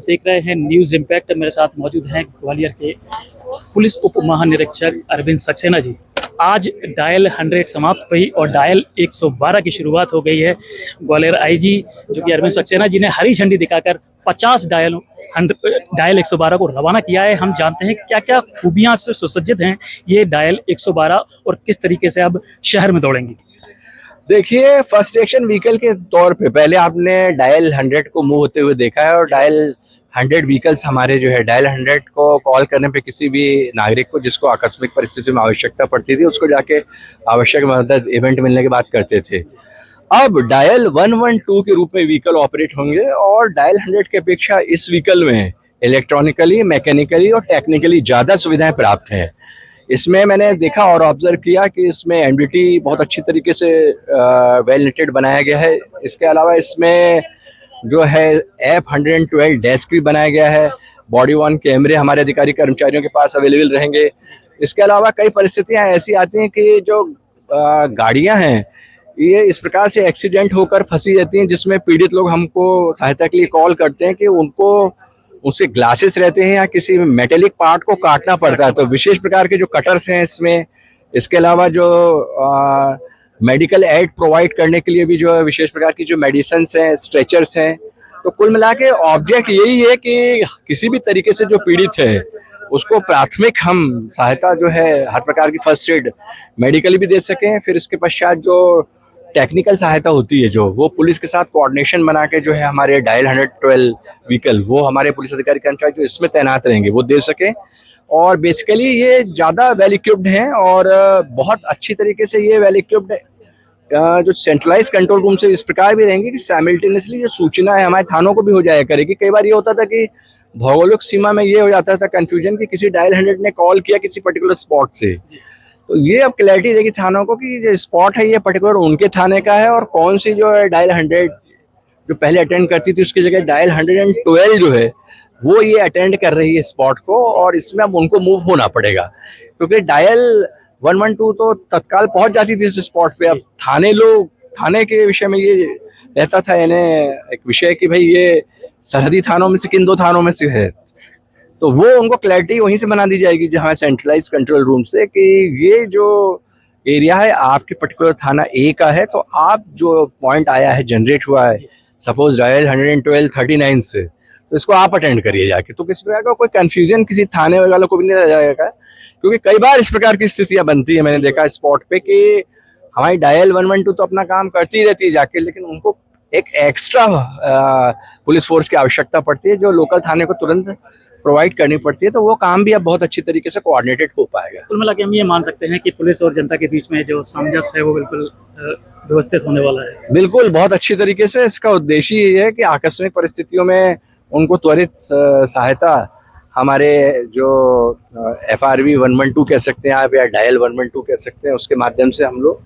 देख रहे हैं न्यूज़ इम्पैक्ट। मेरे साथ मौजूद हैं ग्वालियर के पुलिस उप महानिरीक्षक अरविंद सक्सेना जी। आज डायल 100 समाप्त हुई और डायल 112 की शुरुआत हो गई है। ग्वालियर आईजी जो कि अरविंद सक्सेना जी ने हरी झंडी दिखाकर 50 डायल 112 को रवाना किया है। हम जानते हैं क्या क्या खूबियां से सुसज्जित हैं ये डायल 112 और किस तरीके से अब शहर में दौड़ेंगी। देखिए, फर्स्ट एक्शन व्हीकल के तौर पे पहले आपने डायल 100 को मूव होते हुए देखा है और डायल 100 व्हीकल्स हमारे जो है डायल 100 को कॉल करने पे किसी भी नागरिक को जिसको आकस्मिक परिस्थितियों में आवश्यकता पड़ती थी उसको जाके आवश्यक मदद इवेंट मिलने के बाद करते थे। अब डायल 112 के रूप में व्हीकल ऑपरेट होंगे और डायल 100 की अपेक्षा इस व्हीकल में इलेक्ट्रॉनिकली, मैकेनिकली और टेक्निकली ज़्यादा सुविधाएं प्राप्त हैं। इसमें मैंने देखा और ऑब्जर्व किया कि इसमें एनडीटी बहुत अच्छी तरीके से वेल निटेड बनाया गया है। इसके अलावा इसमें जो है ऐप 112 डेस्क भी बनाया गया है। बॉडी वन कैमरे हमारे अधिकारी कर्मचारियों के पास अवेलेबल रहेंगे। इसके अलावा कई परिस्थितियां ऐसी आती हैं कि जो गाड़ियां हैं ये इस प्रकार से एक्सीडेंट होकर फंसी रहती हैं जिसमें पीड़ित लोग हमको सहायता के लिए कॉल करते हैं कि उनको उसके ग्लासेस रहते हैं या किसी मेटेलिक पार्ट को काटना पड़ता है, तो विशेष प्रकार के जो कटर्स हैं इसमें। इसके अलावा जो मेडिकल एड प्रोवाइड करने के लिए भी जो विशेष प्रकार की जो मेडिसिन्स हैं, स्ट्रेचर्स हैं। तो कुल मिला के ऑब्जेक्ट यही है कि किसी भी तरीके से जो पीड़ित है उसको प्राथमिक हम सहायता जो है हर प्रकार की फर्स्ट एड मेडिकली भी दे सकें। फिर इसके पश्चात जो टेक्निकल सहायता होती है जो वो पुलिस के साथ कोऑर्डिनेशन बना के जो है हमारे डायल 112 व्हीकल वो हमारे पुलिस अधिकारी कर्मचारी जो इसमें तैनात रहेंगे वो दे सके। और बेसिकली ये ज़्यादा वेल इक्विप्ड हैं और बहुत अच्छी तरीके से ये वेल इक्विप्ड जो सेंट्रलाइज कंट्रोल रूम से इस प्रकार भी रहेंगे कि साइमल्टेनियसली जो सूचना है हमारे थानों को भी हो जाया करेगी। कई बार ये होता था कि भौगोलिक सीमा में ये हो जाता था कंफ्यूजन कि किसी डायल 100 ने कॉल किया किसी पर्टिकुलर स्पॉट से, तो ये अब क्लैरिटी देगी थानों को कि जो स्पॉट है ये पर्टिकुलर उनके थाने का है और कौन सी जो है डायल 100 जो पहले अटेंड करती थी उसकी जगह डायल 112 जो है वो ये अटेंड कर रही है स्पॉट को। और इसमें अब उनको मूव होना पड़ेगा क्योंकि डायल 112 तो तत्काल पहुंच जाती थी इस स्पॉट पे। अब थाने के विषय में ये रहता था यानी एक विषय कि भाई ये सरहदी थानों में से किन दो थानों में से है, तो वो उनको क्लैरिटी वहीं से बना दी जाएगी जहां सेंट्रलाइज कंट्रोल रूम से कि ये जो एरिया है आपके पर्टिकुलर थाना ए का है, तो आप जो पॉइंट आया है जनरेट हुआ है सपोज डायल 112 39 से, तो इसको आप अटेंड करिए जाके। तो किसी प्रकार का कोई कंफ्यूजन किसी थाने वालों को भी नहीं रह जाएगा क्योंकि कई बार इस प्रकार की स्थितियां बनती है। मैंने देखा स्पॉट पे कि हमारी डायल 112 तो अपना काम करती रहती है जाके, लेकिन उनको एक एक्स्ट्रा पुलिस फोर्स की आवश्यकता पड़ती है जो लोकल थाने को तुरंत प्रोवाइड करनी पड़ती है, तो वो काम भी अब बहुत अच्छी तरीके से कोऑर्डिनेटेड हो पाएगा। कुल मिला के हम ये मान सकते हैं कि पुलिस और जनता के बीच में जो सामंजस्य है वो बिल्कुल व्यवस्थित होने वाला है। बिल्कुल, बहुत अच्छी तरीके से। इसका उद्देश्य ये है कि आकस्मिक परिस्थितियों में उनको त्वरित सहायता हमारे जो FRV 112 कह सकते हैं आप या डायल 112 कह सकते हैं उसके माध्यम से हम लोग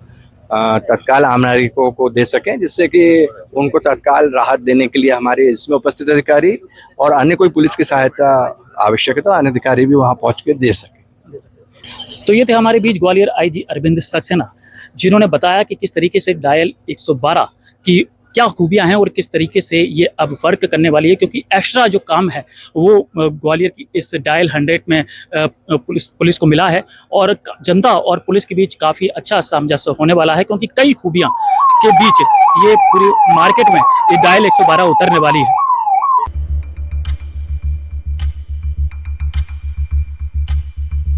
तत्काल आम नागरिकों को दे सकें, जिससे कि उनको तत्काल राहत देने के लिए हमारे इसमें उपस्थित अधिकारी और अन्य कोई पुलिस की सहायता आवश्यक है तो अन्य अधिकारी भी वहां पहुंच के दे सकें। तो ये थे हमारे बीच ग्वालियर आईजी अरविंद सक्सेना जिन्होंने बताया कि किस तरीके से डायल 112 की क्या खूबियां हैं और किस तरीके से ये अब फर्क करने वाली है, क्योंकि एक्स्ट्रा जो काम है वो ग्वालियर की इस डायल 100 में पुलिस को मिला है और जनता और पुलिस के बीच काफ़ी अच्छा सामंजस्य होने वाला है, क्योंकि कई खूबियां के बीच ये पूरी मार्केट में ये डायल 112 उतरने वाली है।